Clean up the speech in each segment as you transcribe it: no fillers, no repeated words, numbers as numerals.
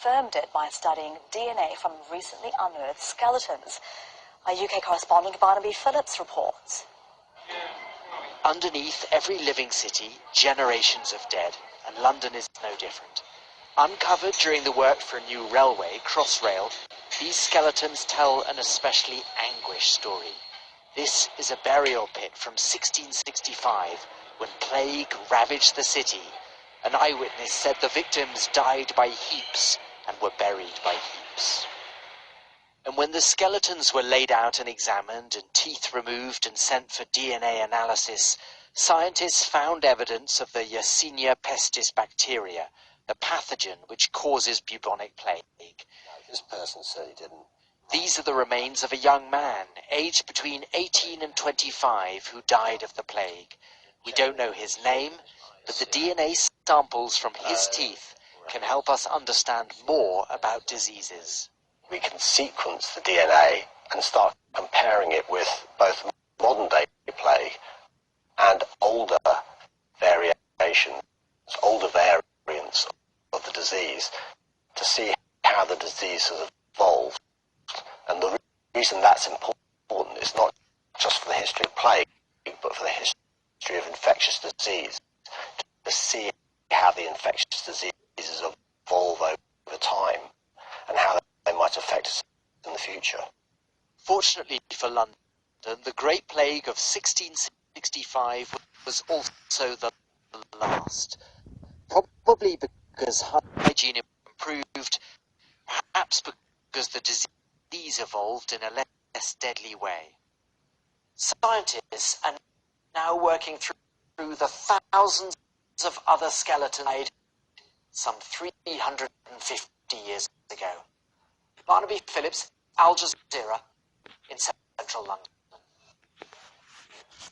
confirmed it by studying DNA from recently unearthed skeletons. Our UK correspondent Barnaby Phillips reports. Underneath every living city, generations of dead, and London is no different. Uncovered during the work for a new railway, Crossrail, these skeletons tell an especially anguished story. This is a burial pit from 1665, when plague ravaged the city. An eyewitness said the victims died by heaps and were buried by heaps. And when the skeletons were laid out and examined and teeth removed and sent for DNA analysis, scientists found evidence of the Yersinia pestis bacteria, the pathogen which causes bubonic plague. This person said he didn't. These are the remains of a young man, aged between 18 and 25, who died of the plague. We don't know his name, but the DNA samples from his teeth can help us understand more about diseases. We can sequence the DNA and start comparing it with both modern-day plague and older variations, older variants of the disease, to see how the disease has evolved. And the reason that's important is not just for the history of plague, but for the history of infectious disease, to see how the infectious diseases evolve over time and how they might affect us in the future. Fortunately for London, the Great Plague of 1665 was also the last. Probably because hygiene improved, perhaps because the disease evolved in a less deadly way. Scientists are now working through the thousands of other skeletons made some 350 years ago. Barnaby Phillips, Al Jazeera, in central London.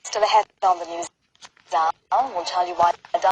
Still ahead on the news now, we'll tell you why